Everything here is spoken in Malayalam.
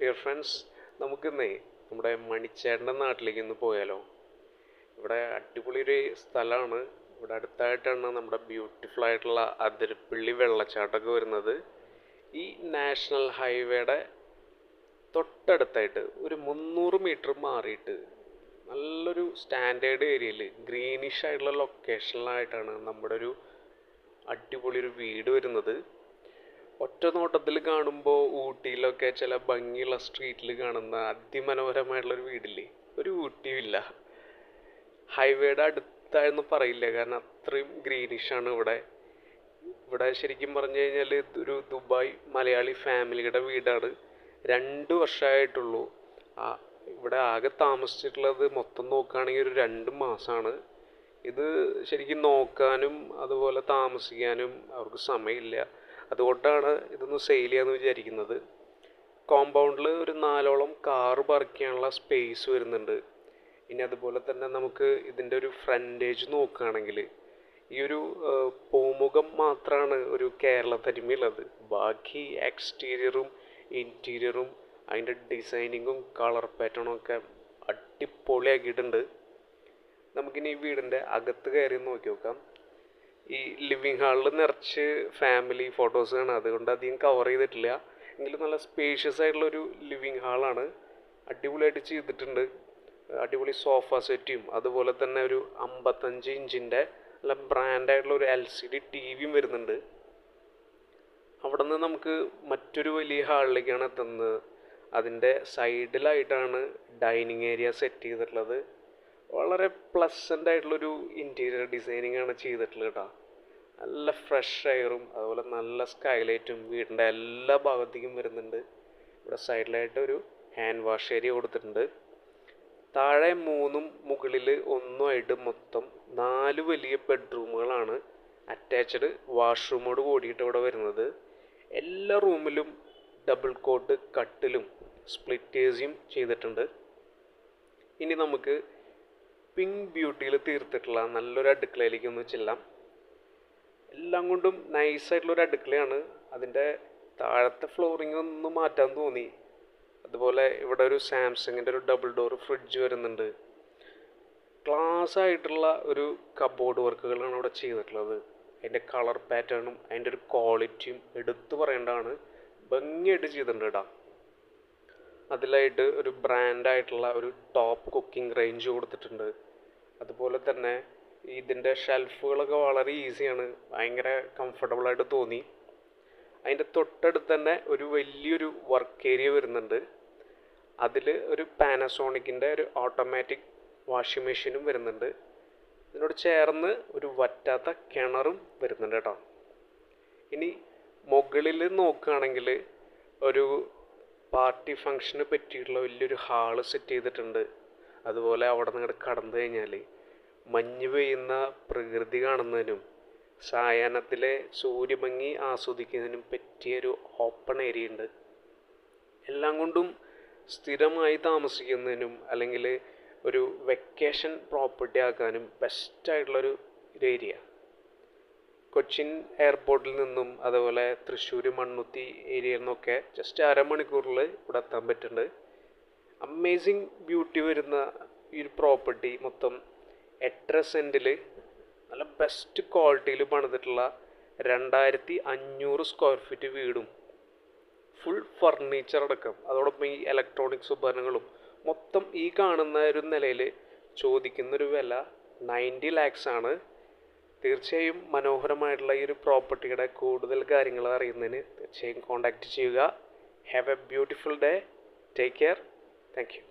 ഡിയർ ഫ്രണ്ട്സ്, നമുക്കിന്നേ നമ്മുടെ മണിച്ചേട്ടൻ്റെ നാട്ടിലേക്ക് ഇന്ന് പോയാലോ? ഇവിടെ അടിപൊളി ഒരു സ്ഥലമാണ്. ഇവിടെ അടുത്തായിട്ടാണ് നമ്മുടെ ബ്യൂട്ടിഫുൾ ആയിട്ടുള്ള അതിരപ്പള്ളി വെള്ളച്ചാട്ടമൊക്കെ വരുന്നത്. ഈ നാഷണൽ ഹൈവേയുടെ തൊട്ടടുത്തായിട്ട് ഒരു 300 മീറ്റർ മാറിയിട്ട് നല്ലൊരു സ്റ്റാൻഡേർഡ് ഏരിയയിൽ ഗ്രീനിഷ് ആയിട്ടുള്ള ലൊക്കേഷനിലായിട്ടാണ് നമ്മുടെ ഒരു അടിപൊളി ഒരു വീട് വരുന്നത്. ഒറ്റ നോട്ടത്തിൽ കാണുമ്പോൾ ഊട്ടിയിലൊക്കെ ചില ഭംഗിയുള്ള സ്ട്രീറ്റിൽ കാണുന്ന അതിമനോഹരമായിട്ടുള്ളൊരു വീടില്ലേ, ഒരു ഊട്ടിയില്ല. ഹൈവേയുടെ അടുത്തായെന്ന് പറയില്ല, കാരണം അത്രയും ഗ്രീനിഷാണ് ഇവിടെ. ഇവിടെ ശരിക്കും പറഞ്ഞു കഴിഞ്ഞാൽ ഒരു ദുബായ് മലയാളി ഫാമിലിയുടെ വീടാണ്. 2 വർഷമായിട്ടുള്ളൂ. ഇവിടെ ആകെ താമസിച്ചിട്ടുള്ളത് മൊത്തം നോക്കുകയാണെങ്കിൽ ഒരു 2 മാസമാണ്. ഇത് ശരിക്കും നോക്കാനും അതുപോലെ താമസിക്കാനും അവർക്ക് സമയമില്ല. അതുകൊണ്ടാണ് ഇതൊന്ന് സെയിൽ ചെയ്യാമെന്ന് വിചാരിക്കുന്നത്. കോമ്പൗണ്ടിൽ ഒരു 4ഓളം കാറ് പാർക്ക് ചെയ്യാനുള്ള സ്പേസ് വരുന്നുണ്ട്. ഇനി അതുപോലെ തന്നെ നമുക്ക് ഇതിൻ്റെ ഒരു ഫ്രണ്ടേജ് നോക്കുകയാണെങ്കിൽ ഈ ഒരു പൂമുഖം മാത്രമാണ് ഒരു കേരള തനിമയുള്ളത്. ബാക്കി എക്സ്റ്റീരിയറും ഇൻറ്റീരിയറും അതിൻ്റെ ഡിസൈനിങ്ങും കളർ പാറ്റേണും ഒക്കെ അടിപൊളിയാക്കിയിട്ടുണ്ട്. നമുക്കിനി ഈ വീടിൻ്റെ അകത്ത് കയറി നോക്കി നോക്കാം. ഈ ലിവിങ് ഹാളിൽ നിറച്ച് ഫാമിലി ഫോട്ടോസാണ്, അതുകൊണ്ട് അധികം കവർ ചെയ്തിട്ടില്ല. എങ്കിലും നല്ല സ്പേഷ്യസ് ആയിട്ടുള്ളൊരു ലിവിങ് ഹാളാണ്. അടിപൊളിയായിട്ട് ചെയ്തിട്ടുണ്ട്. അടിപൊളി സോഫ സെറ്റും അതുപോലെ തന്നെ ഒരു 55 ഇഞ്ചിൻ്റെ നല്ല ബ്രാൻഡായിട്ടുള്ള ഒരു LCD TV വരുന്നുണ്ട്. അവിടെ നിന്ന് നമുക്ക് മറ്റൊരു വലിയ ഹാളിലേക്കാണ് എത്തുന്നത്. അതിൻ്റെ സൈഡിലായിട്ടാണ് ഡൈനിങ് ഏരിയ സെറ്റ് ചെയ്തിട്ടുള്ളത്. വളരെ പ്ലസൻ്റ് ആയിട്ടുള്ളൊരു ഇൻറ്റീരിയർ ഡിസൈനിങ് ആണ് ചെയ്തിട്ടുള്ളത് കേട്ടോ. നല്ല ഫ്രഷ് എയറും അതുപോലെ നല്ല സ്കൈലൈറ്റും വീടിൻ്റെ എല്ലാ ഭാഗത്തേക്കും വരുന്നുണ്ട്. ഇവിടെ സൈഡിലായിട്ട് ഒരു ഹാൻഡ് വാഷ് ഏരിയ കൊടുത്തിട്ടുണ്ട്. താഴെ 3ഉം മുകളിൽ 1ആയിട്ട് മൊത്തം 4 വലിയ ബെഡ്റൂമുകളാണ് അറ്റാച്ച്ഡ് വാഷ്റൂമോട് കൂടിയിട്ട് ഇവിടെ വരുന്നത്. എല്ലാ റൂമിലും ഡബിൾ കോട്ട് കട്ടിലും സ്പ്ലിറ്റേഴ്സും ചെയ്തിട്ടുണ്ട്. ഇനി നമുക്ക് പിങ്ക് ബ്യൂട്ടിയിൽ തീർത്തിട്ടുള്ള നല്ലൊരു അടുക്കളയിലേക്ക് ഒന്ന് ചെല്ലാം. എല്ലാം കൊണ്ടും നൈസായിട്ടുള്ളൊരു അടുക്കളയാണ്. അതിൻ്റെ താഴത്തെ ഫ്ലോറിങ് ഒന്ന് മാറ്റാൻ തോന്നി. അതുപോലെ ഇവിടെ ഒരു സാംസങ്ങിൻ്റെ ഒരു ഡബിൾ ഡോർ ഫ്രിഡ്ജ് വരുന്നുണ്ട്. ക്ലാസ് ആയിട്ടുള്ള ഒരു കബോർഡ് വർക്കുകളാണ് ഇവിടെ ചെയ്തിട്ടുള്ളത്. അതിൻ്റെ കളർ പാറ്റേണും അതിൻ്റെ ഒരു ക്വാളിറ്റിയും എടുത്തു പറയേണ്ടതാണ്. ഭംഗിയായിട്ട് ചെയ്തിട്ടുണ്ട് കേട്ടോ. അതിലായിട്ട് ഒരു ബ്രാൻഡായിട്ടുള്ള ഒരു ടോപ്പ് കുക്കിംഗ് റേഞ്ച് കൊടുത്തിട്ടുണ്ട്. അതുപോലെ തന്നെ ഇതിൻ്റെ ഷെൽഫുകളൊക്കെ വളരെ ഈസിയാണ്, ഭയങ്കര കംഫർട്ടബിളായിട്ട് തോന്നി. അതിൻ്റെ തൊട്ടടുത്ത് തന്നെ ഒരു വലിയൊരു വർക്ക് ഏരിയ വരുന്നുണ്ട്. അതിൽ ഒരു പാനസോണിക്കിൻ്റെ ഒരു ഓട്ടോമാറ്റിക് വാഷിംഗ് മെഷീനും വരുന്നുണ്ട്. ഇതിനോട് ചേർന്ന് ഒരു വറ്റാത്ത കിണറും വരുന്നുണ്ട് കേട്ടോ. ഇനി മുകളിൽ നോക്കുകയാണെങ്കിൽ ഒരു പാർട്ടി ഫങ്ഷന് പറ്റിയിട്ടുള്ള വലിയൊരു ഹാള് സെറ്റ് ചെയ്തിട്ടുണ്ട്. അതുപോലെ അവിടെ നിന്ന് കടന്നു കഴിഞ്ഞാൽ മഞ്ഞ് പെയ്യുന്ന പ്രകൃതി കാണുന്നതിനും സായാഹ്നത്തിലെ സൂര്യഭംഗി ആസ്വദിക്കുന്നതിനും പറ്റിയൊരു ഓപ്പൺ ഏരിയ ഉണ്ട്. എല്ലാം കൊണ്ടും സ്ഥിരമായി താമസിക്കുന്നതിനും അല്ലെങ്കിൽ ഒരു വെക്കേഷൻ പ്രോപ്പർട്ടി ആക്കാനും ബെസ്റ്റായിട്ടുള്ളൊരു ഏരിയ. കൊച്ചിൻ എയർപോർട്ടിൽ നിന്നും അതുപോലെ തൃശ്ശൂർ മണ്ണുത്തി ഏരിയയിൽ നിന്നൊക്കെ ജസ്റ്റ് അരമണിക്കൂറിൽ ഇവിടെ എത്താൻ പറ്റുന്നുണ്ട്. അമേസിങ് ബ്യൂട്ടി വരുന്ന ഈ ഒരു പ്രോപ്പർട്ടി മൊത്തം 8.5 സെൻറ്റിൽ നല്ല ബെസ്റ്റ് ക്വാളിറ്റിയിൽ പണിതിട്ടുള്ള 2500 സ്ക്വയർ ഫീറ്റ് വീടും ഫുൾ ഫർണിച്ചർ അടക്കം അതോടൊപ്പം ഈ ഇലക്ട്രോണിക്സ് ഉപകരണങ്ങളും മൊത്തം ഈ കാണുന്ന ഒരു നിലയിൽ ചോദിക്കുന്നൊരു വില 90 lakhs ആണ്. തീർച്ചയായും മനോഹരമായിട്ടുള്ള ഈ ഒരു പ്രോപ്പർട്ടിയുടെ കൂടുതൽ കാര്യങ്ങൾ അറിയുന്നതിന് തീർച്ചയായും കോൺടാക്റ്റ് ചെയ്യുക. Have A beautiful day. Take care. Thank you.